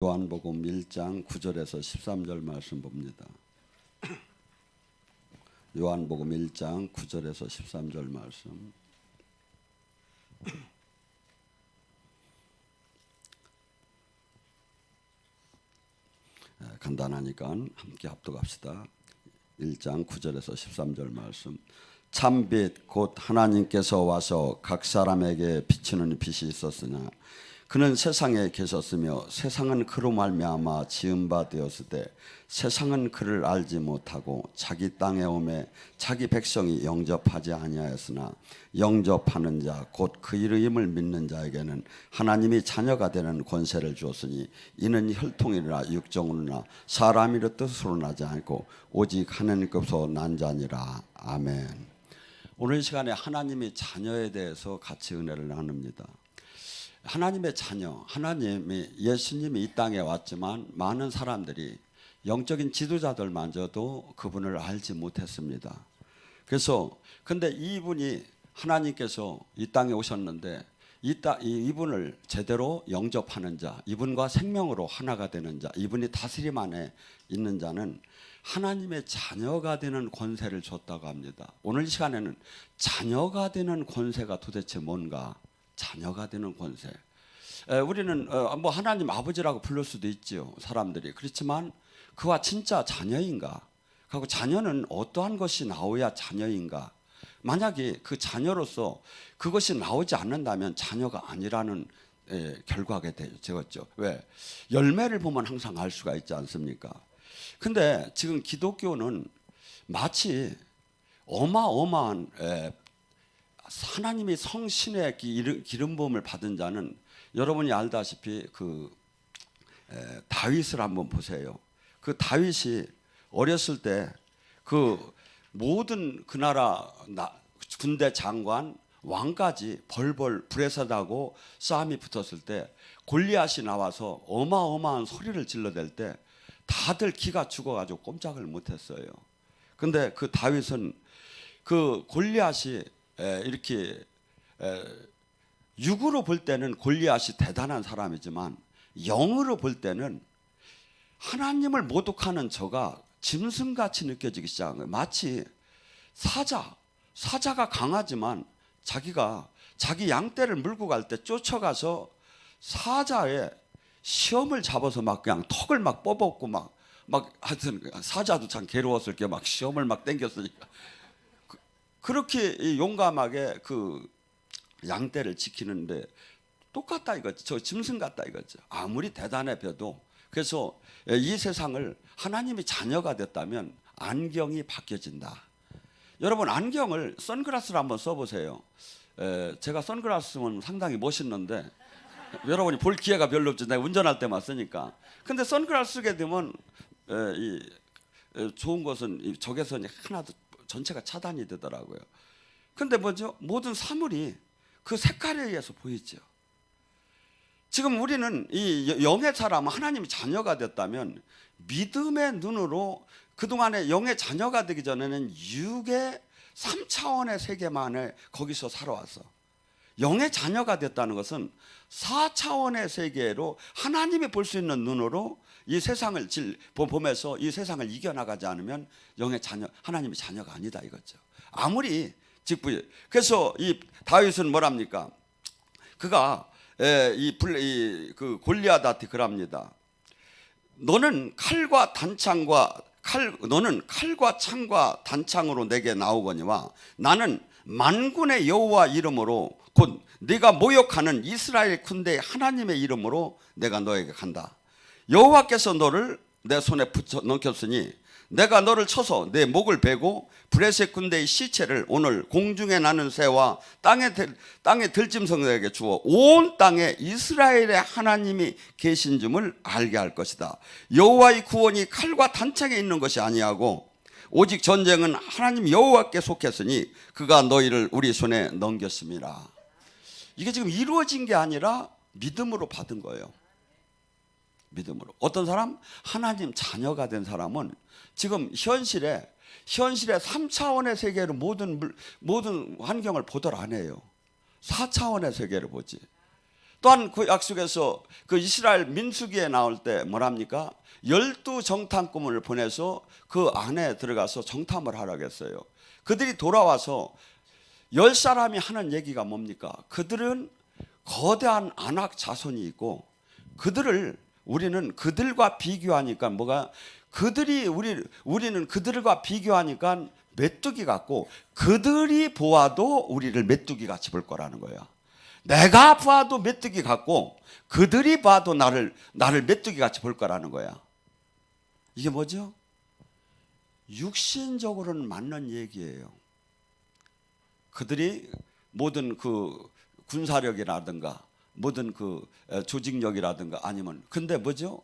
요한복음 1장 9절에서 13절 말씀 봅니다. 요한복음 1장 9절에서 13절 말씀. 간단하니까 함께 합독합시다. 1장 9절에서 13절 말씀. 참빛 곧 하나님께서 와서 각 사람에게 비추는 빛이 있었으나 그는 세상에 계셨으며 세상은 그로 말미암아 지은 바 되었으되 세상은 그를 알지 못하고 자기 땅에 오매 자기 백성이 영접하지 아니하였으나 영접하는 자 곧 그 이름을 믿는 자에게는 하나님이 자녀가 되는 권세를 주었으니 이는 혈통이나 육정으로나 사람이라 뜻으로 나지 않고 오직 하나님께서 난 자니라. 아멘. 오늘 시간에 하나님의 자녀에 대해서 같이 은혜를 나눕니다. 하나님의 자녀, 예수님이 이 땅에 왔지만 많은 사람들이 영적인 지도자들마저도 그분을 알지 못했습니다. 그래서 근데 이분이 하나님께서 이 땅에 오셨는데 이분을 제대로 영접하는 자, 이분과 생명으로 하나가 되는 자, 이분이 다스림 안에 있는 자는 하나님의 자녀가 되는 권세를 줬다고 합니다. 오늘 이 시간에는 자녀가 되는 권세가 도대체 뭔가? 자녀가 되는 권세. 우리는 뭐 하나님 아버지라고 부를 수도 있죠, 사람들이. 그렇지만 그와 진짜 자녀인가? 그리고 자녀는 어떠한 것이 나오야 자녀인가? 만약에 그 자녀로서 그것이 나오지 않는다면 자녀가 아니라는 결과가 되었죠. 왜? 열매를 보면 항상 알 수가 있지 않습니까? 근데 지금 기독교는 마치 어마어마한 하나님의 성신의 기름 부음을 받은 자는 여러분이 알다시피 그 다윗을 한번 보세요. 그 다윗이 어렸을 때 그 모든 그 나라 군대 장관 왕까지 벌벌 불에 서다고 싸움이 붙었을 때 골리앗이 나와서 어마어마한 소리를 질러댈 때 다들 기가 죽어가지고 꼼짝을 못했어요. 근데 그 다윗은 그 골리앗이 이렇게 육으로 볼 때는 골리앗이 대단한 사람이지만 영으로 볼 때는 하나님을 모독하는 저가 짐승같이 느껴지기 시작한 거예요. 마치 사자가 강하지만 자기가 자기 양떼를 물고 갈 때 쫓아가서 사자의 시험을 잡아서 막 그냥 턱을 막 뽑았고 막 하여튼 사자도 참 괴로웠을 게 막 시험을 막 땡겼으니까 그렇게 용감하게 그 양떼를 지키는데 똑같다 이거죠. 저 짐승 같다 이거죠. 아무리 대단해 벼도. 그래서 이 세상을 하나님의 자녀가 됐다면 안경이 바뀌어진다. 여러분 안경을 선글라스를 한번 써보세요. 제가 선글라스는 상당히 멋있는데 여러분이 볼 기회가 별로 없죠. 내가 운전할 때만 쓰니까. 근데 선글라스 쓰게 되면 좋은 것은 이 적외선이 하나도 전체가 차단이 되더라고요. 근데 뭐죠? 모든 사물이 그 색깔에 의해서 보이죠. 지금 우리는 이 영의 사람, 하나님의 자녀가 됐다면 믿음의 눈으로 그동안에 영의 자녀가 되기 전에는 육의 3차원의 세계만을 거기서 살아왔어. 영의 자녀가 됐다는 것은 4차원의 세계로 하나님이 볼 수 있는 눈으로 이 세상을 보면서 이 세상을 이겨나가지 않으면 영의 자녀, 하나님의 자녀가 아니다 이거죠. 아무리 그래서 이 다윗은 뭐랍니까? 그가 그 골리앗한테 그럽니다. 너는 칼과 창과 단창으로 내게 나오거니와 나는 만군의 여호와 이름으로 곧 네가 모욕하는 이스라엘 군대의 하나님의 이름으로 내가 너에게 간다. 여호와께서 너를 내 손에 붙여 넘겼으니 내가 너를 쳐서 내 목을 베고 브레셋 군대의 시체를 오늘 공중에 나는 새와 땅의 들짐승에게 주어 온 땅에 이스라엘의 하나님이 계신 줄을 알게 할 것이다. 여호와의 구원이 칼과 단창에 있는 것이 아니하고 오직 전쟁은 하나님 여호와께 속했으니 그가 너희를 우리 손에 넘겼습니다. 이게 지금 이루어진 게 아니라 믿음으로 받은 거예요. 믿음으로. 어떤 사람? 하나님 자녀가 된 사람은 지금 현실에 3차원의 세계로 모든 환경을 보도록 안 해요. 4차원의 세계를 보지. 또한 그 약속에서 그 이스라엘 민수기에 나올 때 뭐랍니까? 12정탐꾼을 보내서 그 안에 들어가서 정탐을 하라고 했어요. 그들이 돌아와서 10사람이 하는 얘기가 뭡니까? 그들은 거대한 안악 자손이 있고 우리는 그들과 비교하니까 뭐가 우리는 그들과 비교하니까 메뚜기 같고 그들이 보아도 우리를 메뚜기 같이 볼 거라는 거야. 내가 봐도 메뚜기 같고 그들이 봐도 나를 메뚜기 같이 볼 거라는 거야. 이게 뭐죠? 육신적으로는 맞는 얘기예요. 그들이 모든 그 군사력이라든가 모든 그 조직력이라든가 아니면 근데 뭐죠?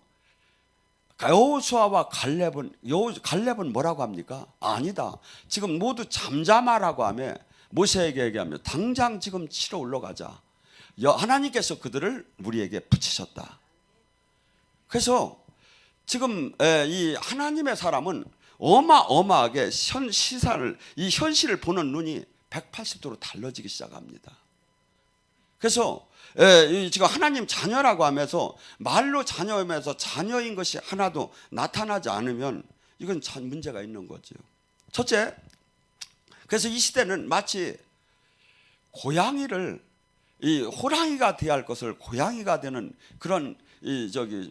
여호수아와 갈렙은 뭐라고 합니까? 아니다. 지금 모두 잠잠하라고 하며 모세에게 얘기하며 당장 지금 치러 올라가자. 하나님께서 그들을 우리에게 붙이셨다. 그래서 지금 이 하나님의 사람은 어마어마하게 이 현실을 보는 눈이 180도로 달라지기 시작합니다. 그래서 지금 하나님 자녀라고 하면서 말로 자녀이면서 자녀인 것이 하나도 나타나지 않으면 이건 참 문제가 있는 거죠. 첫째, 그래서 이 시대는 마치 고양이를 이 호랑이가 대할 것을 고양이가 되는 그런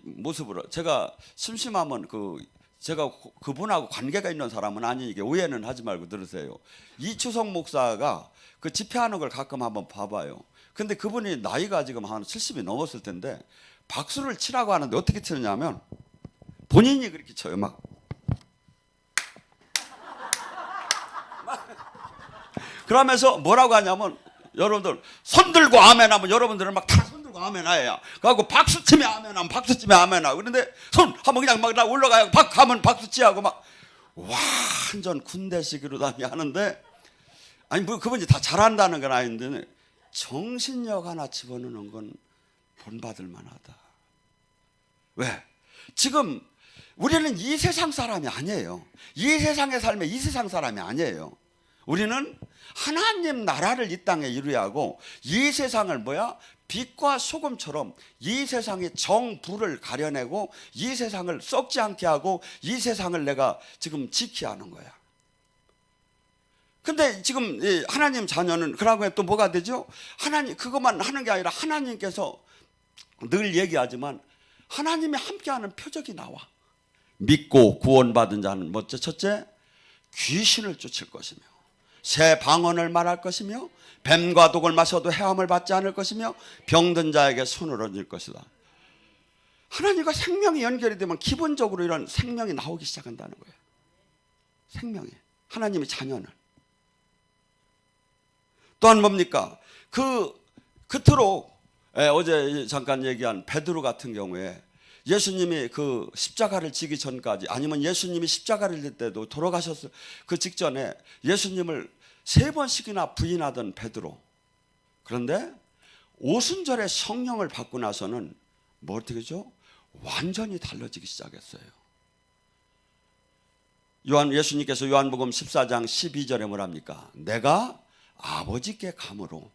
모습으로 제가 심심하면 제가 그분하고 관계가 있는 사람은 아니니까 오해는 하지 말고 들으세요. 이추석 목사가 그 집회하는 걸 가끔 한번 봐봐요. 근데 그분이 나이가 지금 한 70이 넘었을 텐데 박수를 치라고 하는데 어떻게 치느냐면 본인이 그렇게 쳐요. 막 그러면서 뭐라고 하냐면 여러분들 손 들고 아멘 하면 여러분들은 막 다 손 들고 아멘 해요. 그리고 박수 치면 아멘 하면 박수 치면 아멘 하고 그런데 손 한번 그냥 막 올라가요. 하면 박수 치하고 막 완전 군대식으로 하는데 아니 뭐 그분이 다 잘한다는 건 아닌데 정신력 하나 집어넣는 건 본받을 만하다. 왜? 지금 우리는 이 세상 사람이 아니에요. 이 세상의 삶에 이 세상 사람이 아니에요. 우리는 하나님 나라를 이 땅에 이루어야 하고 이 세상을 빛과 소금처럼 이 세상의 정부를 가려내고 이 세상을 썩지 않게 하고 이 세상을 내가 지금 지켜야 하는 거야. 근데 지금 하나님 자녀는 그러고 또 뭐가 되죠? 하나님 그것만 하는 게 아니라 하나님께서 늘 얘기하지만 하나님이 함께하는 표적이 나와. 믿고 구원받은 자는 뭐죠? 첫째, 귀신을 쫓을 것이며 새 방언을 말할 것이며 뱀과 독을 마셔도 해함을 받지 않을 것이며 병든 자에게 손을 얹을 것이다. 하나님과 생명이 연결이 되면 기본적으로 이런 생명이 나오기 시작한다는 거예요. 생명이 하나님의 자녀는 또한 뭡니까? 그토록 어제 잠깐 얘기한 베드로 같은 경우에 예수님이 그 십자가를 지기 전까지 아니면 예수님이 십자가를 질 때도 돌아가셨을 그 직전에 예수님을 3번씩이나 부인하던 베드로. 그런데 오순절에 성령을 받고 나서는 뭐 어떻게 되죠? 완전히 달라지기 시작했어요. 예수님께서 요한복음 14장 12절에 뭐랍니까? 내가 아버지께 감으로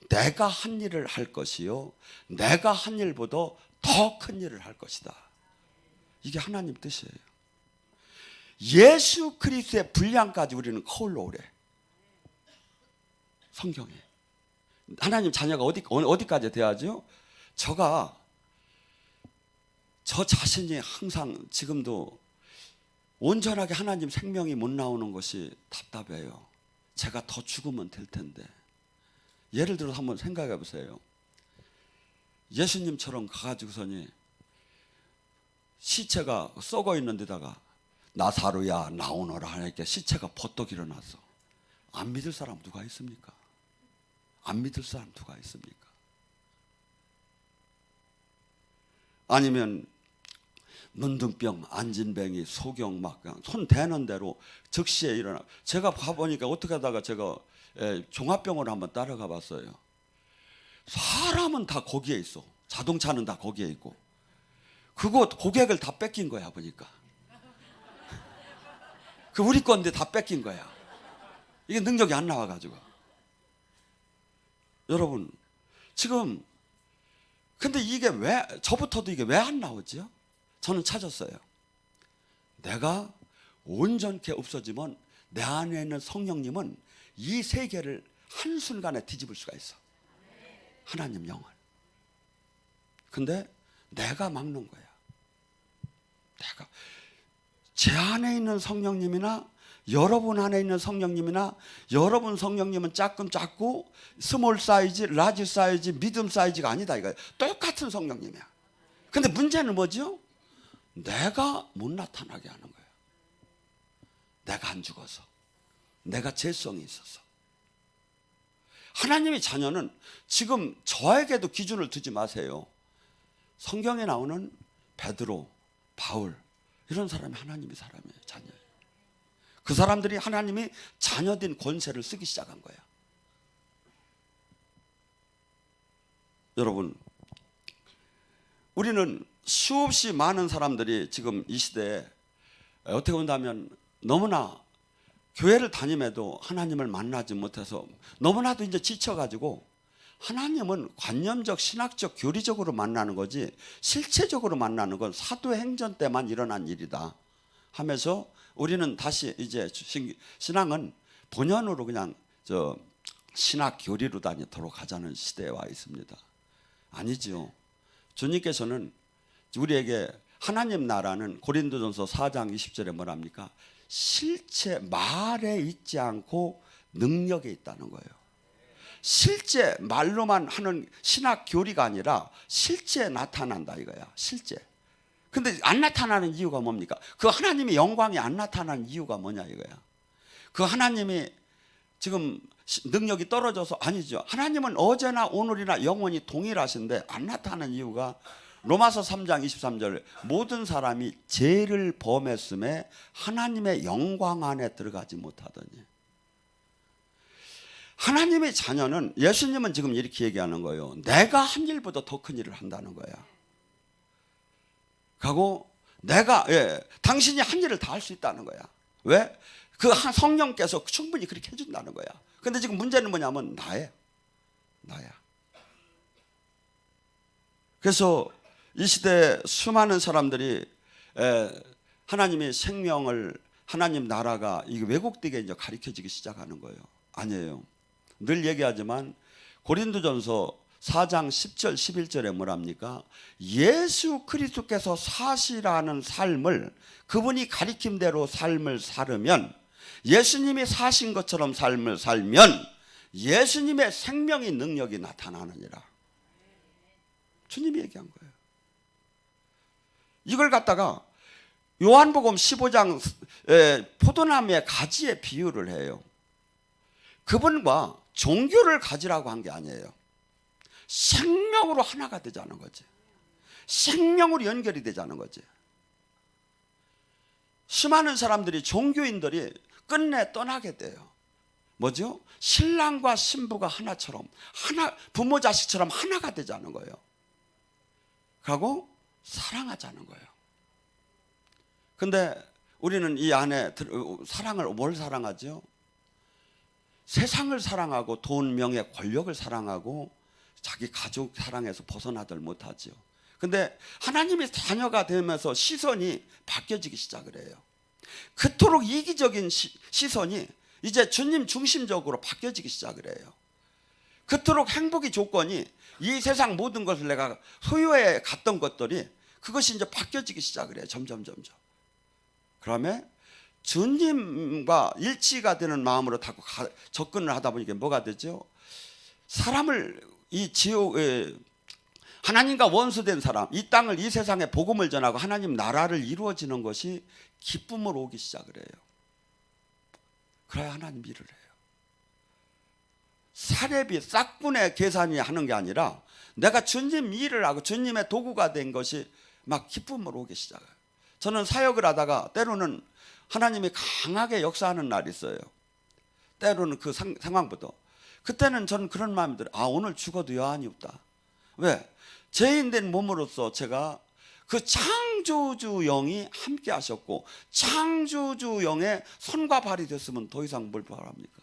내가 한 일을 할 것이요 내가 한 일보다 더 큰 일을 할 것이다. 이게 하나님 뜻이에요. 예수 그리스도의 분량까지 우리는 거울로 오래. 성경에 하나님 자녀가 어디까지 돼야죠? 저 자신이 항상 지금도 온전하게 하나님 생명이 못 나오는 것이 답답해요. 제가 더 죽으면 될 텐데. 예를 들어서 한번 생각해 보세요. 예수님처럼 가가지고서니 시체가 썩어 있는 데다가 나사로야 나오너라 하니까 시체가 버떡 일어났어. 안 믿을 사람 누가 있습니까? 안 믿을 사람 누가 있습니까? 아니면 문둥병, 안진뱅이, 소경 막 손 대는 대로 즉시에 일어나. 제가 가보니까 어떻게 하다가 제가 종합병원을 한번 따라가 봤어요. 사람은 다 거기에 있어. 자동차는 다 거기에 있고. 그거 고객을 다 뺏긴 거야 보니까. 그 우리 건데 다 뺏긴 거야. 이게 능력이 안 나와가지고. 여러분 지금 근데 이게 왜, 저부터도 이게 왜 안 나오죠? 저는 찾았어요. 내가 온전케 없어지면 내 안에 있는 성령님은 이 세계를 한순간에 뒤집을 수가 있어. 하나님 영을. 근데 내가 막는 거야. 내가. 제 안에 있는 성령님이나 여러분 안에 있는 성령님이나 여러분 성령님은 작고 스몰 사이즈, 라지 사이즈, 미디움 사이즈가 아니다 이거야. 똑같은 성령님이야. 근데 문제는 뭐죠? 내가 못 나타나게 하는 거야. 내가 안 죽어서, 내가 죄성이 있어서. 하나님의 자녀는 지금 저에게도 기준을 두지 마세요. 성경에 나오는 베드로, 바울 이런 사람이 하나님의 사람이에요. 자녀예요. 그 사람들이 하나님이 자녀된 권세를 쓰기 시작한 거예요. 여러분, 우리는 수없이 많은 사람들이 지금 이 시대에 어떻게 본다면 너무나 교회를 다님에도 하나님을 만나지 못해서 너무나도 이제 지쳐가지고 하나님은 관념적, 신학적, 교리적으로 만나는 거지 실체적으로 만나는 건 사도행전 때만 일어난 일이다 하면서 우리는 다시 이제 신앙은 본연으로 그냥 신학 교리로 다니도록 하자는 시대에 와 있습니다. 아니지요. 주님께서는 우리에게 하나님 나라는 고린도전서 4장 20절에 뭐랍니까? 실체 말에 있지 않고 능력에 있다는 거예요. 실제 말로만 하는 신학 교리가 아니라 실제 나타난다 이거야. 실제. 근데 안 나타나는 이유가 뭡니까? 그 하나님의 영광이 안 나타나는 이유가 뭐냐 이거야. 그 하나님이 지금 능력이 떨어져서 아니죠. 하나님은 어제나 오늘이나 영원히 동일하신데 안 나타나는 이유가 로마서 3장 23절 모든 사람이 죄를 범했음에 하나님의 영광 안에 들어가지 못하더니. 하나님의 자녀는 예수님은 지금 이렇게 얘기하는 거예요. 내가 한 일보다 더 큰 일을 한다는 거야. 하고 내가 당신이 한 일을 다 할 수 있다는 거야. 왜? 그 성령께서 충분히 그렇게 해준다는 거야. 근데 지금 문제는 뭐냐면 나야. 그래서 이 시대에 수많은 사람들이 하나님의 생명을 하나님 나라가 이게 왜곡되게 이제 가르쳐지기 시작하는 거예요. 아니에요. 늘 얘기하지만 고린도전서 4장 10절 11절에 뭐랍니까? 예수 그리스도께서 사시라는 삶을 그분이 가리킴대로 삶을 살으면 예수님이 사신 것처럼 삶을 살면 예수님의 생명의 능력이 나타나느니라. 주님이 얘기한 거예요. 이걸 갖다가 요한복음 15장 포도나무의 가지의 비유를 해요. 그분과 종교를 가지라고 한 게 아니에요. 생명으로 하나가 되자는 거지. 생명으로 연결이 되자는 거지. 수많은 사람들이 종교인들이 끝내 떠나게 돼요. 뭐죠? 신랑과 신부가 하나처럼 부모 자식처럼 하나가 되자는 거예요. 그리고 사랑하자는 거예요. 근데 우리는 이 안에 사랑을 뭘 사랑하죠? 세상을 사랑하고 돈, 명예, 권력을 사랑하고 자기 가족 사랑해서 벗어나들 못하죠. 근데 하나님의 자녀가 되면서 시선이 바뀌어지기 시작을 해요. 그토록 이기적인 시선이 이제 주님 중심적으로 바뀌어지기 시작을 해요. 그토록 행복의 조건이 이 세상 모든 것을 내가 소유해 갔던 것들이 그것이 이제 바뀌어지기 시작을 해요. 점점. 그러면 주님과 일치가 되는 마음으로 자꾸 접근을 하다 보니까 뭐가 되죠? 사람을 이 하나님과 원수된 사람, 이 땅을 이 세상에 복음을 전하고 하나님 나라를 이루어지는 것이 기쁨으로 오기 시작을 해요. 그래야 하나님 일을 해요. 사례비 싹분의 계산이 하는 게 아니라 내가 주님 일을 하고 주님의 도구가 된 것이 막 기쁨으로 오기 시작해요. 저는 사역을 하다가 때로는 하나님이 강하게 역사하는 날이 있어요. 때로는 그 상황부터. 그때는 저는 그런 마음이 들어요. 오늘 죽어도 여한이 없다. 왜? 죄인된 몸으로서 제가 그 창조주 영이 함께 하셨고 창조주 영의 손과 발이 됐으면 더 이상 뭘 바랍니까?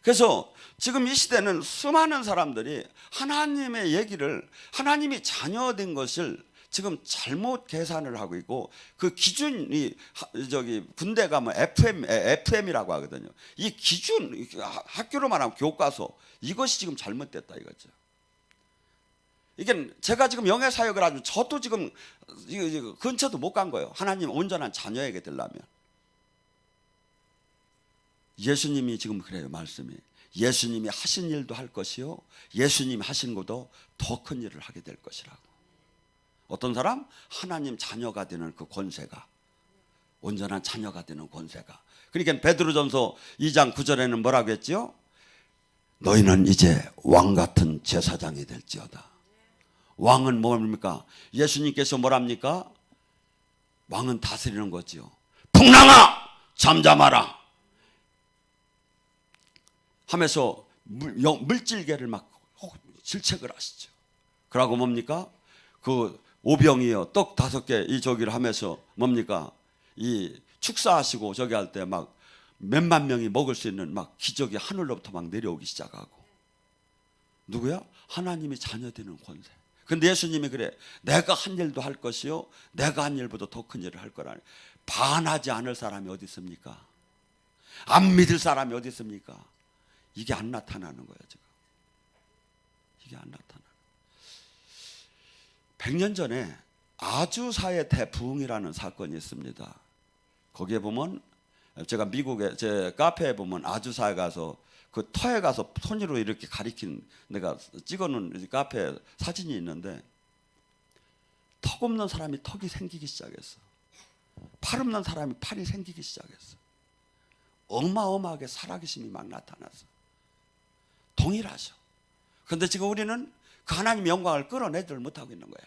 그래서 지금 이 시대는 수많은 사람들이 하나님의 얘기를, 하나님이 자녀된 것을 지금 잘못 계산을 하고 있고, 그 기준이 저기 군대 가면 FM이라고 하거든요. 이 기준, 학교로 말하면 교과서, 이것이 지금 잘못됐다 이거죠. 이게 제가 지금 영예 사역을 하면 저도 지금 근처도 못 간 거예요. 하나님 온전한 자녀에게 되려면. 예수님이 지금 그래요. 말씀이 예수님이 하신 일도 할 것이요, 예수님이 하신 것도 더 큰 일을 하게 될 것이라고. 어떤 사람? 하나님 자녀가 되는 그 권세가, 온전한 자녀가 되는 권세가. 그러니까 베드로전서 2장 9절에는 뭐라고 했지요? 너희는 이제 왕 같은 제사장이 될지어다. 왕은 뭡니까? 예수님께서 뭐랍니까? 왕은 다스리는 거지요. 풍랑아 잠잠하라 하면서 물질계를 막 질책을 하시죠. 그러고 뭡니까? 그 오병이요 떡 5개 이 저기를 하면서 뭡니까? 이 축사하시고 저기 할 때 막 몇만 명이 먹을 수 있는 막 기적이 하늘로부터 막 내려오기 시작하고. 누구야? 하나님이 자녀되는 권세. 근데 예수님이 그래, 내가 한 일도 할 것이요, 내가 한 일보다 더 큰 일을 할 거라니. 반하지 않을 사람이 어디 있습니까? 안 믿을 사람이 어디 있습니까? 이게 안 나타나는 거예요 지금. 이게 안 나타나. 100년 전에 아주사의 대부흥이라는 사건이 있습니다. 거기에 보면, 제가 미국에 제 카페에 보면 아주사에 가서 그 터에 가서 손으로 이렇게 가리킨, 내가 찍어놓은 카페 사진이 있는데, 턱 없는 사람이 턱이 생기기 시작했어. 팔 없는 사람이 팔이 생기기 시작했어. 어마어마하게 살아계심이 막 나타났어. 동일하죠. 그런데 지금 우리는 그 하나님의 영광을 끌어내지를 못하고 있는 거야.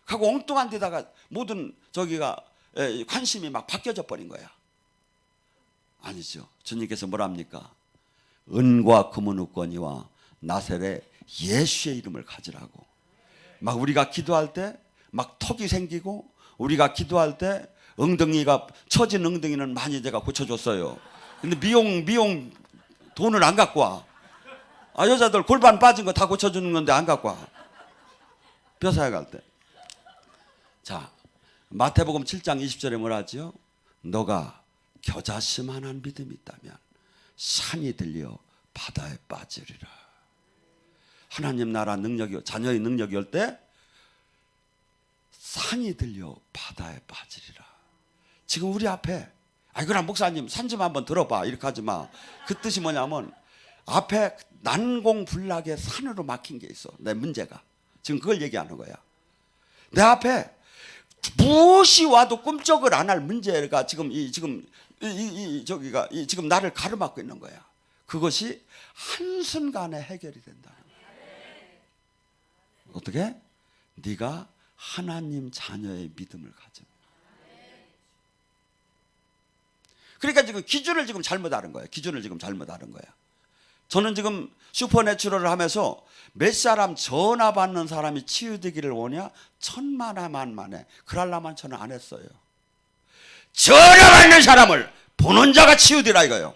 하고 엉뚱한 데다가 모든 저기가 관심이 막 바뀌어져 버린 거야. 아니죠. 주님께서 뭐랍니까? 은과 금은 없거니와 나셀의 예수의 이름을 가지라고. 막 우리가 기도할 때 막 턱이 생기고, 우리가 기도할 때 엉덩이가 처진 엉덩이는 많이 제가 고쳐줬어요. 근데 미용 돈을 안 갖고 와. 여자들 골반 빠진 거 다 고쳐주는 건데 안 갖고 와. 뼈사에 갈 때. 자, 마태복음 7장 20절에 뭐라 하죠? 너가 겨자씨만한 믿음이 있다면 산이 들려 바다에 빠지리라. 하나님 나라 능력이, 자녀의 능력이 올 때 산이 들려 바다에 빠지리라. 지금 우리 앞에, 그럼 목사님 산 좀 한번 들어봐 이렇게 하지 마. 그 뜻이 뭐냐면 앞에 난공불락의 산으로 막힌 게 있어. 내 문제가 지금 그걸 얘기하는 거야. 내 앞에 무엇이 와도 꿈쩍을 안 할 문제가 지금 지금 나를 가로막고 있는 거야. 그것이 한순간에 해결이 된다. 어떻게? 네가 하나님 자녀의 믿음을 가져. 그러니까 지금 기준을 지금 잘못 아는 거예요. 기준을 지금 잘못 아는 거야. 저는 지금 슈퍼내추럴을 하면서 몇 사람 전화 받는 사람이 치유되기를 원해? 천만에 만만에. 그럴라면 저는 안 했어요. 전화 받는 사람을 보는 자가 치유되라 이거예요.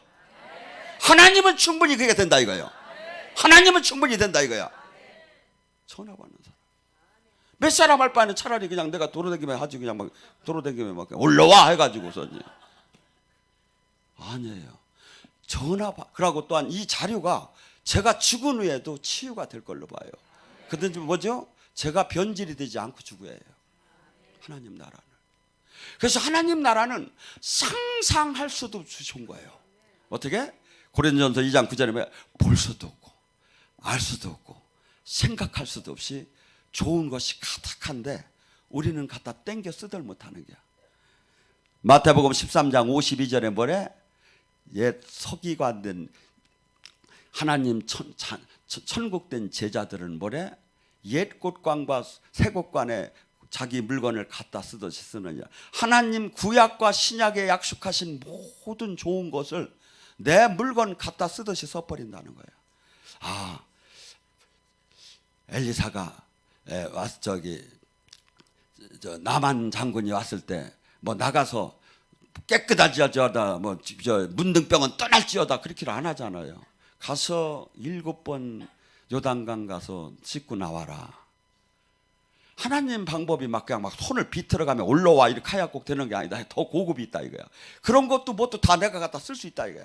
하나님은 충분히 그게 된다 이거예요. 하나님은 충분히 된다 이거야. 전화 받는 사람. 몇 사람 할 바에는 차라리 그냥 내가 도로다니면 하지, 그냥 막 도로다니면 막 올라와 해가지고서. 아니에요. 전화 받. 그러고 또한 이 자료가 제가 죽은 후에도 치유가 될 걸로 봐요. 근데 뭐죠? 제가 변질이 되지 않고 죽어야 해요. 하나님 나라는. 그래서 하나님 나라는 상상할 수도 없이 좋은 거예요. 어떻게? 고린도전서 2장 9절에 볼 수도 없고 알 수도 없고 생각할 수도 없이 좋은 것이 가득한데 우리는 갖다 땡겨 쓰들 못하는 거야. 마태복음 13장 52절에 뭐래? 옛 서기관된 하나님 천국된 제자들은 뭐래? 옛 곳관과 새 곳관에 자기 물건을 갖다 쓰듯이 쓰느냐. 하나님 구약과 신약에 약속하신 모든 좋은 것을 내 물건 갖다 쓰듯이 써버린다는 거야. 엘리사가 나만 장군이 왔을 때 뭐 나가서 깨끗하지어다 뭐 저 문둥병은 떠날지어다 그렇게를 안 하잖아요. 가서 7번 요단강 가서 씻고 나와라. 하나님 방법이 막 그냥 막 손을 비틀어가면 올라와 이렇게 해야 꼭 되는 게 아니다. 더 고급이 있다 이거야. 그런 것도 뭣도 다 내가 갖다 쓸 수 있다 이거야.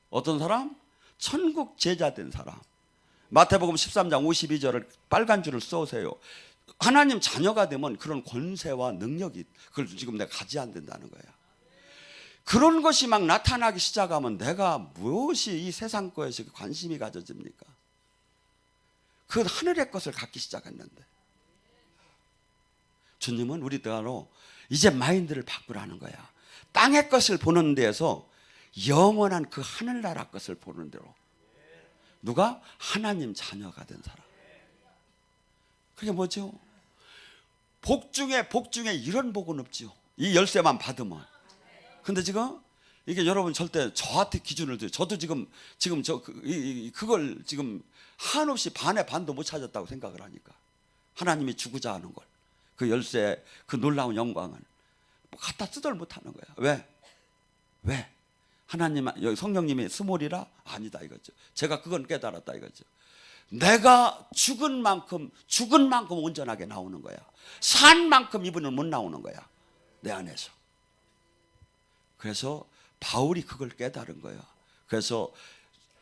어떤 사람? 천국 제자 된 사람. 마태복음 13장 52절을 빨간 줄을 써오세요. 하나님 자녀가 되면 그런 권세와 능력이 그걸 지금 내가 가지 안 된다는 거야. 그런 것이 막 나타나기 시작하면 내가 무엇이 이 세상 거에서 관심이 가져집니까? 그 하늘의 것을 갖기 시작했는데 주님은 우리들로 이제 마인드를 바꾸라는 거야. 땅의 것을 보는 데에서 영원한 그 하늘나라 것을 보는 대로. 누가? 하나님 자녀가 된 사람. 그게 뭐죠? 복 중에 이런 복은 없죠. 이 열쇠만 받으면. 근데 지금 이게 여러분 절대 저한테 기준을 둬요. 저도 지금 그걸 지금 한없이 반의 반도 못 찾았다고 생각을 하니까. 하나님이 주고자 하는 걸. 그 열쇠, 그 놀라운 영광을 뭐 갖다 쓰들 못하는 거야. 왜? 하나님, 성령님이 스몰이라? 아니다 이거죠. 제가 그건 깨달았다 이거죠. 내가 죽은 만큼 온전하게 나오는 거야. 산 만큼 이분은 못 나오는 거야. 내 안에서. 그래서 바울이 그걸 깨달은 거야. 그래서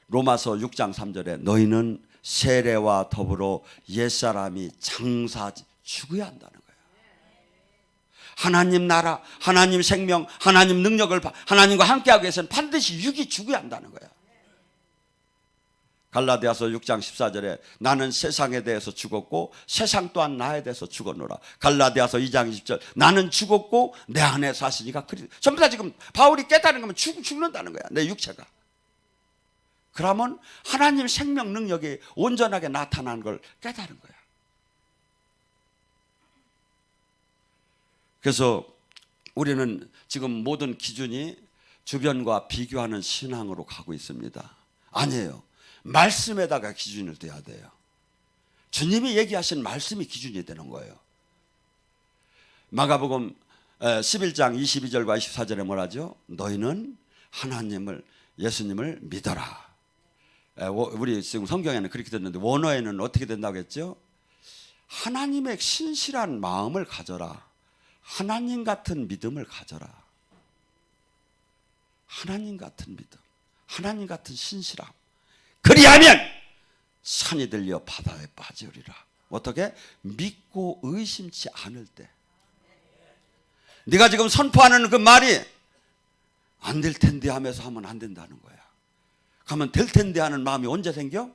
로마서 6장 3절에 너희는 세례와 더불어 옛사람이 장사하지 죽어야 한다는 거야. 하나님 나라, 하나님 생명, 하나님 능력을 하나님과 함께하기 위해서는 반드시 육이 죽어야 한다는 거야. 갈라디아서 6장 14절에 나는 세상에 대해서 죽었고 세상 또한 나에 대해서 죽었노라. 갈라디아서 2장 20절 나는 죽었고 내 안에 사시니가 그리스도. 전부 다 지금 바울이 깨달은 거면 죽는다는 거야. 내 육체가. 그러면 하나님 생명 능력이 온전하게 나타나는 걸 깨달은 거야. 그래서 우리는 지금 모든 기준이 주변과 비교하는 신앙으로 가고 있습니다. 아니에요. 말씀에다가 기준을 둬야 돼요. 주님이 얘기하신 말씀이 기준이 되는 거예요. 마가복음 11장 22절과 24절에 뭐라죠? 너희는 하나님을 예수님을 믿어라. 우리 지금 성경에는 그렇게 됐는데 원어에는 어떻게 된다고 했죠? 하나님의 신실한 마음을 가져라. 하나님 같은 믿음을 가져라. 하나님 같은 믿음, 하나님 같은 신실함. 그리하면 산이 들려 바다에 빠지리라. 어떻게? 믿고 의심치 않을 때. 네가 지금 선포하는 그 말이 안 될 텐데 하면서 하면 안 된다는 거야. 가면 될 텐데 하는 마음이 언제 생겨?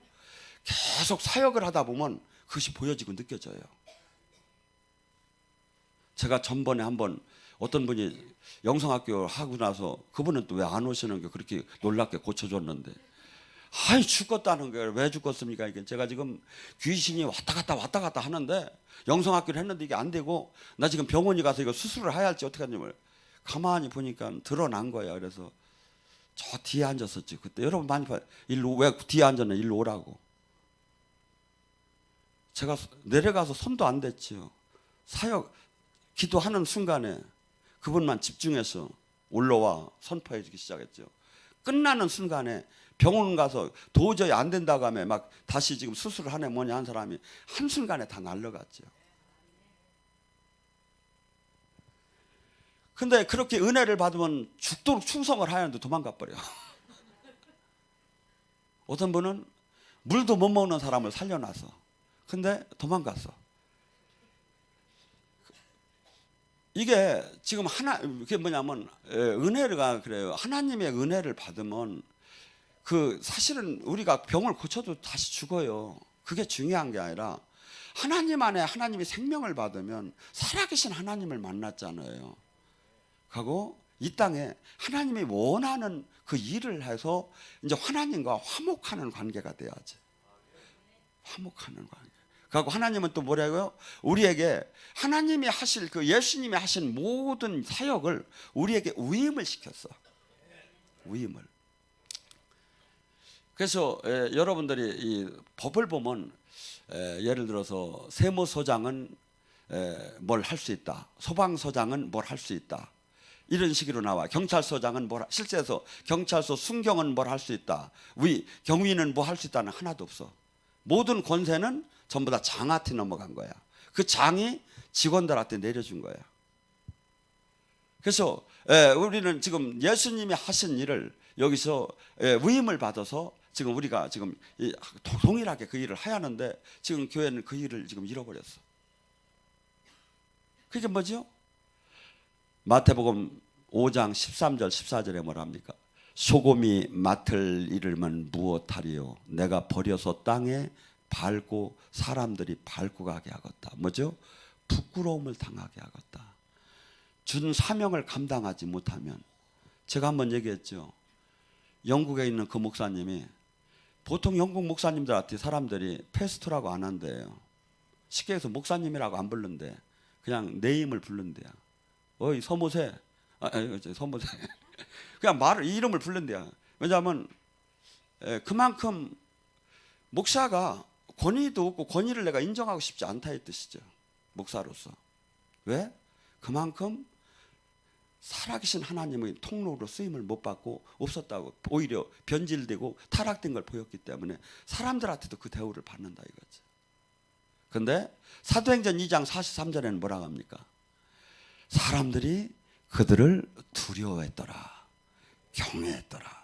계속 사역을 하다 보면 그것이 보여지고 느껴져요. 제가 전번에 한번 어떤 분이 영성학교 하고 나서 그분은 또 왜 안 오시는 게 그렇게 놀랍게 고쳐줬는데 아이 죽었다는 거예요. 왜 죽었습니까? 이게 제가 지금 귀신이 왔다 갔다 하는데 영성학교를 했는데 이게 안 되고 나 지금 병원에 가서 이거 수술을 해야 할지 어떻게 하냐면 가만히 보니까 드러난 거야. 그래서 저 뒤에 앉았었지. 그때 여러분 많이 봐요. 일로 왜 뒤에 앉았나? 일로 오라고. 제가 내려가서 손도 안 댔지요. 사역 기도하는 순간에 그분만 집중해서 올라와 선포해 주기 시작했죠. 끝나는 순간에 병원 가서 도저히 안 된다고 하면 막 다시 지금 수술을 하네 뭐냐 한 사람이 한순간에 다 날라갔죠. 근데 그렇게 은혜를 받으면 죽도록 충성을 하는데 도망가 버려. 어떤 분은 물도 못 먹는 사람을 살려놔서 근데 도망갔어. 이게 지금 그게 뭐냐면 은혜가 그래요. 하나님의 은혜를 받으면 그 사실은 우리가 병을 고쳐도 다시 죽어요. 그게 중요한 게 아니라 하나님 안에 하나님이 생명을 받으면 살아계신 하나님을 만났잖아요. 하고 이 땅에 하나님이 원하는 그 일을 해서 이제 하나님과 화목하는 관계가 돼야지. 화목하는 관계. 그리고 하나님은 또 뭐라고요? 우리에게 하나님이 하실 그 예수님이 하신 모든 사역을 우리에게 위임을 시켰어. 위임을. 그래서 여러분들이 이 법을 보면 예를 들어서 세무서장은 뭘 할 수 있다. 소방서장은 뭘 할 수 있다. 이런 식으로 나와. 경찰서장은 실제에서 경찰서 순경은 뭘 할 수 있다. 경위는 뭐 할 수 있다는 하나도 없어. 모든 권세는 전부 다 장한테 넘어간 거야. 그 장이 직원들한테 내려준 거야. 그래서 우리는 지금 예수님이 하신 일을 여기서 위임을 받아서 지금 우리가 지금 동일하게 그 일을 해야 하는데 지금 교회는 그 일을 지금 잃어버렸어. 그게 뭐죠? 마태복음 5장 13절 14절에 뭐라 합니까? 소금이 맡을 이름은 무엇하리요? 내가 버려서 땅에 밟고 사람들이 밟고 가게 하겠다. 뭐죠? 부끄러움을 당하게 하겠다. 준 사명을 감당하지 못하면, 제가 한번 얘기했죠. 영국에 있는 그 목사님이, 보통 영국 목사님들한테 사람들이 패스토라고 안 한대요. 쉽게 해서 목사님이라고 안 부른대. 그냥 네임을 부른대요. 어이 서모세, 서모세. 그냥 이름을 부른대요. 왜냐하면 그만큼 목사가 권위도 없고 권위를 내가 인정하고 싶지 않다 이 뜻이죠. 목사로서. 왜? 그만큼 살아계신 하나님의 통로로 쓰임을 못 받고 없었다고, 오히려 변질되고 타락된 걸 보였기 때문에 사람들한테도 그 대우를 받는다 이거죠. 그런데 사도행전 2장 43절에는 뭐라고 합니까? 사람들이 그들을 두려워했더라, 경외했더라.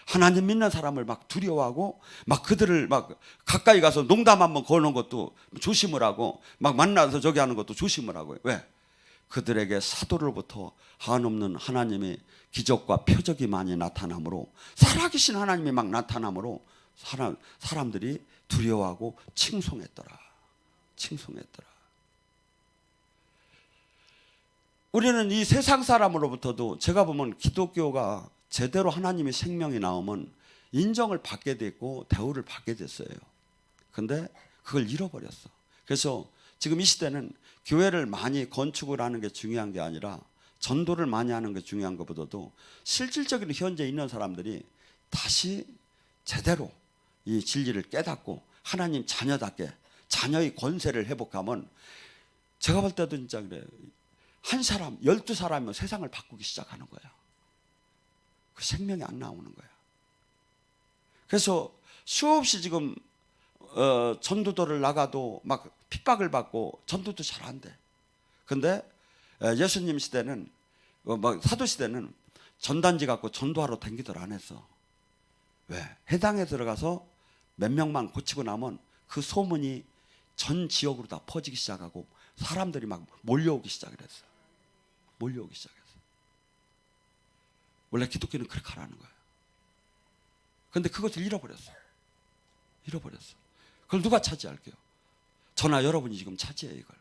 하나님 믿는 사람을 막 두려워하고 막 그들을 막 가까이 가서 농담 한번 거는 것도 조심을 하고 막 만나서 저기 하는 것도 조심을 하고요. 왜? 그들에게 사도로부터 한없는 하나님의 기적과 표적이 많이 나타나므로, 살아계신 하나님이 막 나타나므로 사람들이 두려워하고 칭송했더라. 칭송했더라. 우리는 이 세상 사람으로부터도, 제가 보면 기독교가 제대로 하나님의 생명이 나오면 인정을 받게 됐고 대우를 받게 됐어요. 그런데 그걸 잃어버렸어. 그래서 지금 이 시대는 교회를 많이 건축을 하는 게 중요한 게 아니라 전도를 많이 하는 게 중요한 것보다도 실질적으로 현재 있는 사람들이 다시 제대로 이 진리를 깨닫고 하나님 자녀답게 자녀의 권세를 회복하면, 제가 볼 때도 진짜 그래요. 한 사람, 12사람이면 세상을 바꾸기 시작하는 거야. 그 생명이 안 나오는 거야. 그래서 수없이 지금 전도도를 나가도 막 핍박을 받고 전도도 잘 안 돼. 근데 예수님 시대는, 사도 시대는 전단지 갖고 전도하러 댕기들 안 했어. 왜? 해당에 들어가서 몇 명만 고치고 나면 그 소문이 전 지역으로 다 퍼지기 시작하고 사람들이 막 몰려오기 시작을 했어. 몰려오기 시작했어. 원래 기독교는 그렇게 하라는 거예요. 그런데 그것을 잃어버렸어. 잃어버렸어. 그걸 누가 차지할게요? 저나 여러분이 지금 차지해요, 이걸.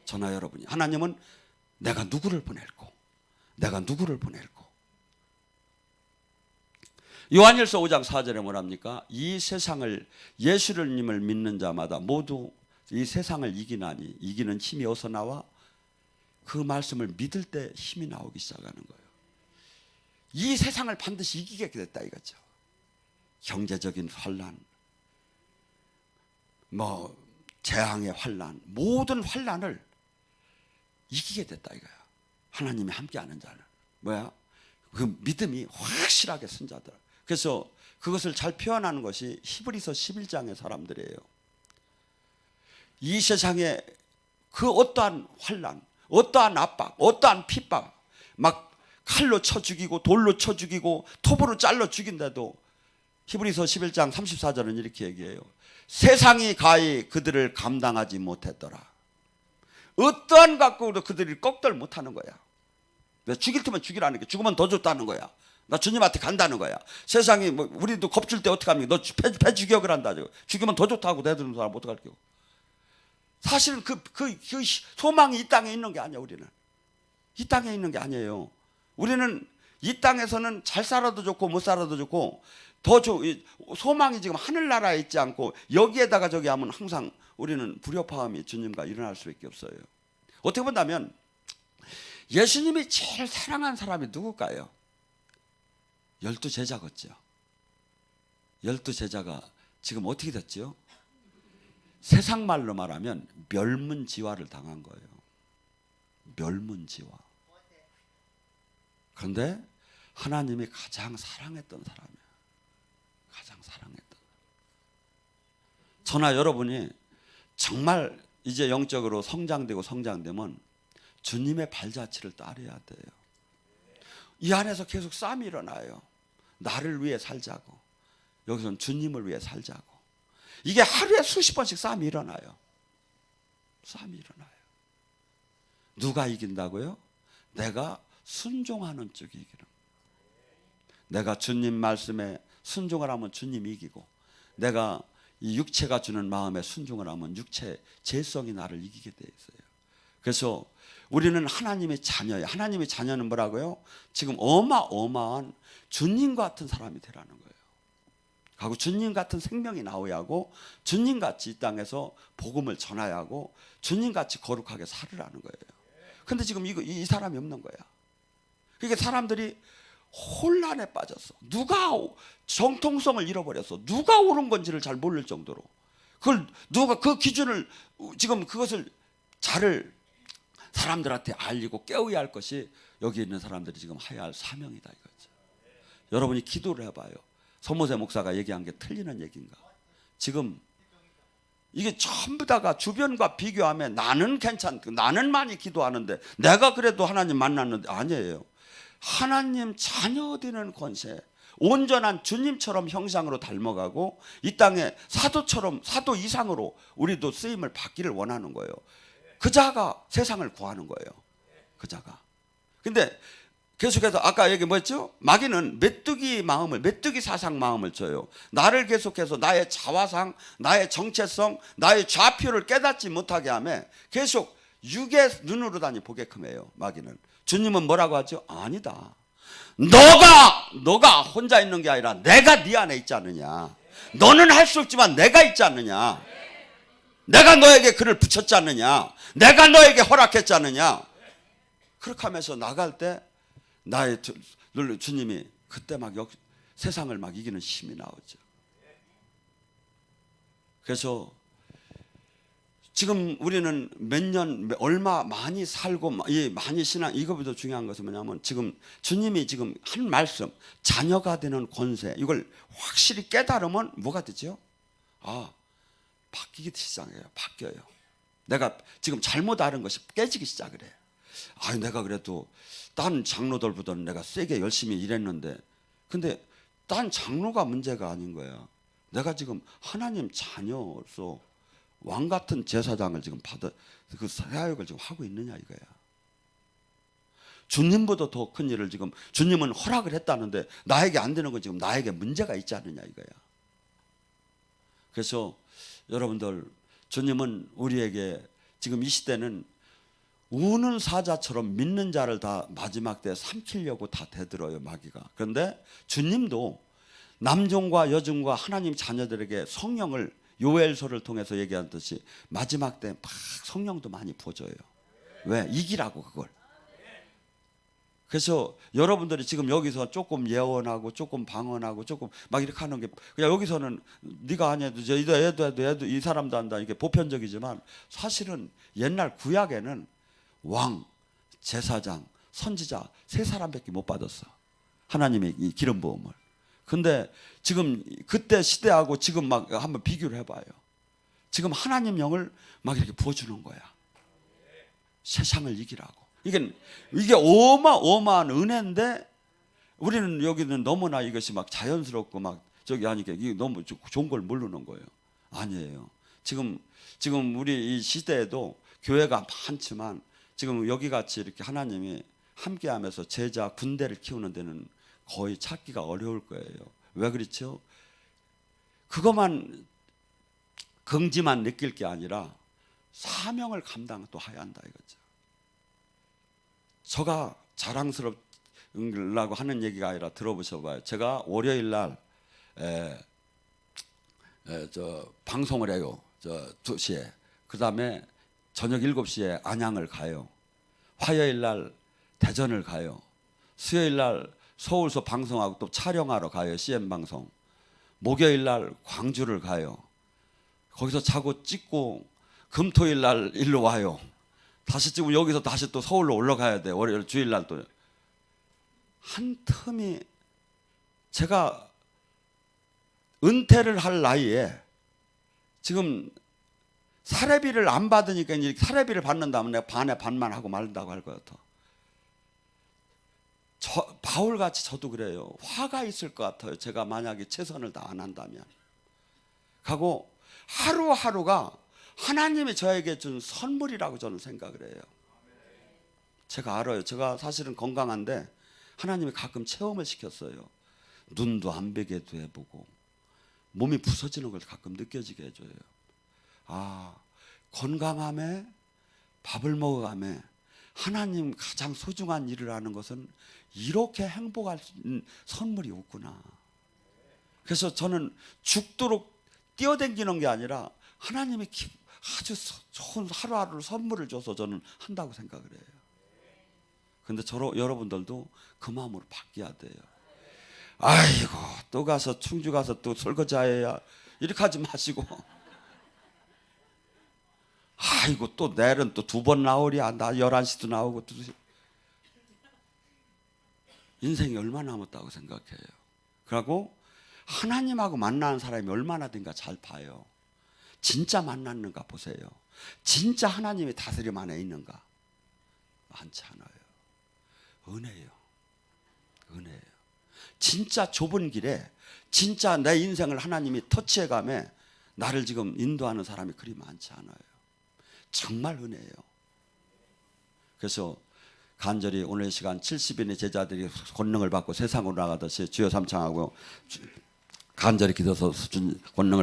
저나 여러분이. 하나님은 내가 누구를 보낼고, 내가 누구를 보낼고. 요한일서 5장 4절에 뭐랍니까? 이 세상을, 예수님을 믿는 자마다 모두 이 세상을 이기나니, 이기는 힘이 어디서 나와? 그 말씀을 믿을 때 힘이 나오기 시작하는 거예요. 이 세상을 반드시 이기게 됐다 이거죠. 경제적인 환난, 재앙의 환난, 모든 환난을 이기게 됐다 이거야. 하나님이 함께하는 자는 뭐야? 그 믿음이 확실하게 쓴 자들. 그래서 그것을 잘 표현하는 것이 히브리서 11장의 사람들이에요. 이 세상에 그 어떠한 환난, 어떠한 압박, 어떠한 핍박, 막 칼로 쳐 죽이고 돌로 쳐 죽이고 톱으로 잘라 죽인데도 히브리서 11장 34절은 이렇게 얘기해요. 세상이 가히 그들을 감당하지 못했더라. 어떠한 갖고도 그들이 꺾들 못하는 거야. 왜? 죽일 테면 죽이라는 게, 죽으면 더 좋다는 거야. 나 주님한테 간다는 거야. 세상이 우리도 겁줄 때 어떻게 합니까? 너 배 죽여 그런다. 죽이면 더 좋다고 내드는 사람 어떡할게요? 사실은 그 소망이 이 땅에 있는 게 아니야. 우리는 이 땅에 있는 게 아니에요. 우리는 이 땅에서는 잘 살아도 좋고 못 살아도 좋고 소망이 지금 하늘나라에 있지 않고 여기에다가 저기 하면 항상 우리는 불협화음이 주님과 일어날 수밖에 없어요. 어떻게 본다면 예수님이 제일 사랑한 사람이 누굴까요? 12제자겠죠. 12제자가 지금 어떻게 됐죠? 세상 말로 말하면 멸문지화를 당한 거예요. 멸문지화. 그런데 하나님이 가장 사랑했던 사람이에요. 가장 사랑했던. 저나 여러분이 정말 이제 영적으로 성장되면 주님의 발자취를 따라야 돼요. 이 안에서 계속 싸움이 일어나요. 나를 위해 살자고, 여기서는 주님을 위해 살자고. 이게 하루에 수십 번씩 싸움이 일어나요. 싸움이 일어나요. 누가 이긴다고요? 내가 순종하는 쪽이 이기는 거예요. 내가 주님 말씀에 순종을 하면 주님이 이기고, 내가 이 육체가 주는 마음에 순종을 하면 육체의 죄성이 나를 이기게 돼 있어요. 그래서 우리는 하나님의 자녀예요. 하나님의 자녀는 뭐라고요? 지금 어마어마한 주님 같은 사람이 되라는 거예요. 하고 주님 같은 생명이 나오야 하고, 주님같이 이 땅에서 복음을 전해야 하고, 주님같이 거룩하게 살으라는 거예요. 근데 지금 이 사람이 없는 거야. 그러니까 사람들이 혼란에 빠졌어. 누가 정통성을 잃어버렸어. 누가 옳은 건지를 잘 모를 정도로. 그걸 누가 그 기준을 지금 그것을 사람들한테 알리고 깨워야 할 것이 여기 있는 사람들이 지금 해야 할 사명이다 이거죠. 여러분이 기도를 해봐요. 서모세 목사가 얘기한 게 틀리는 얘기인가? 지금 이게 전부 다가 주변과 비교하면 나는 괜찮고 나는 많이 기도하는데 내가 그래도 하나님 만났는데, 아니에요. 하나님 자녀 되는 권세, 온전한 주님처럼 형상으로 닮아가고 이 땅에 사도 이상으로 우리도 쓰임을 받기를 원하는 거예요. 그 자가 세상을 구하는 거예요. 그 자가. 근데 계속해서 아까 얘기 뭐였죠? 마귀는 메뚜기 사상 마음을 줘요. 나를 계속해서 나의 자화상, 나의 정체성, 나의 좌표를 깨닫지 못하게 하며 계속 육의 눈으로 보게끔 해요. 마귀는. 주님은 뭐라고 하죠? 아니다. 너가 혼자 있는 게 아니라 내가 네 안에 있지 않느냐. 너는 할 수 없지만 내가 있지 않느냐. 내가 너에게 그를 붙였지 않느냐. 내가 너에게 허락했지 않느냐. 그렇게 하면서 나갈 때 나의 주님이 그때 세상을 이기는 힘이 나오죠. 그래서 지금 우리는 얼마 많이 살고 많이 신앙, 이거보다 중요한 것은 뭐냐면 지금 주님이 지금 한 말씀, 자녀가 되는 권세, 이걸 확실히 깨달으면 뭐가 되죠? 바뀌기 시작해요. 바뀌어요. 내가 지금 잘못 아는 것이 깨지기 시작을 해요. 내가 그래도 딴 장로들보다는 내가 세게 열심히 일했는데, 근데 딴 장로가 문제가 아닌 거야. 내가 지금 하나님 자녀로서 왕 같은 제사장을 지금 그 사역을 지금 하고 있느냐 이거야. 주님보다 더 큰 일을 지금 주님은 허락을 했다는데 나에게 안 되는 건 지금 나에게 문제가 있지 않느냐 이거야. 그래서 여러분들, 주님은 우리에게 지금 이 시대는 우는 사자처럼 믿는 자를 다 마지막 때 삼키려고 다 대들어요, 마귀가. 그런데 주님도 남종과 여종과 하나님 자녀들에게 성령을 요엘서를 통해서 얘기한 듯이 마지막 때 막 성령도 많이 부어줘요. 왜? 이기라고 그걸. 그래서 여러분들이 지금 여기서 조금 예언하고 조금 방언하고 조금 막 이렇게 하는 게, 그냥 여기서는 네가 안 해도 얘도 이 사람도 한다, 이게 보편적이지만 사실은 옛날 구약에는 왕, 제사장, 선지자 세 사람밖에 못 받았어, 하나님의 이 기름 부음을. 근데 지금 그때 시대하고 지금 막 한번 비교를 해봐요. 지금 하나님 영을 막 이렇게 부어주는 거야. 세상을 이기라고. 이게 어마어마한 은혜인데 우리는 여기는 너무나 이것이 막 자연스럽고 막 저기 하니까 이게 너무 좋은 걸 모르는 거예요. 아니에요. 지금 우리 이 시대에도 교회가 많지만 지금 여기 같이 이렇게 하나님이 함께하면서 제자 군대를 키우는 데는 거의 찾기가 어려울 거예요. 왜 그렇죠? 그것만 긍지만 느낄 게 아니라 사명을 감당 또 해야 한다 이거죠. 제가 자랑스럽라고 하는 얘기가 아니라 들어보셔봐요. 제가 월요일 날 방송을 해요. 2시에. 그 다음에 저녁 7시에 안양을 가요. 화요일 날 대전을 가요. 수요일 날 서울서 방송하고 또 촬영하러 가요. CM 방송. 목요일 날 광주를 가요. 거기서 자고 찍고 금토일 날 일로 와요. 다시 찍으면 여기서 다시 또 서울로 올라가야 돼. 월요일 주일 날 또. 한 텀이 제가 은퇴를 할 나이에 지금 사례비를 안 받으니까 이제 사례비를 받는다면 내가 반에 반만 하고 말다고 할 것 같아. 바울같이 저도 그래요. 화가 있을 것 같아요. 제가 만약에 최선을 다 안 한다면. 하고 하루하루가 하나님이 저에게 준 선물이라고 저는 생각을 해요. 제가 알아요. 제가 사실은 건강한데 하나님이 가끔 체험을 시켰어요. 눈도 안 베게도 해보고 몸이 부서지는 걸 가끔 느껴지게 해줘요. 아, 건강함에 밥을 먹어가며 하나님 가장 소중한 일을 하는 것은 이렇게 행복할 수 있는 선물이 없구나. 그래서 저는 죽도록 뛰어댕기는 게 아니라 하나님이 아주 좋은 하루하루 선물을 줘서 저는 한다고 생각을 해요. 근데 여러분들도 그 마음으로 바뀌어야 돼요. 아이고 또 가서 충주 가서 또 설거지해야 이렇게 하지 마시고, 아이고 또 내일은 또 2번 나오랴. 나 11시도 나오고. 또 인생이 얼마나 남았다고 생각해요. 그리고 하나님하고 만나는 사람이 얼마나 된가 잘 봐요. 진짜 만났는가 보세요. 진짜 하나님의 다스림 안에 있는가? 많지 않아요. 은혜예요. 은혜예요. 진짜 좁은 길에 진짜 내 인생을 하나님이 터치해가며 나를 지금 인도하는 사람이 그리 많지 않아요. 정말 은혜예요. 그래서 간절히 오늘 시간 70인의 제자들이 권능을 받고 세상으로 나가듯이 주여 삼창하고 간절히 기도서 준 권능을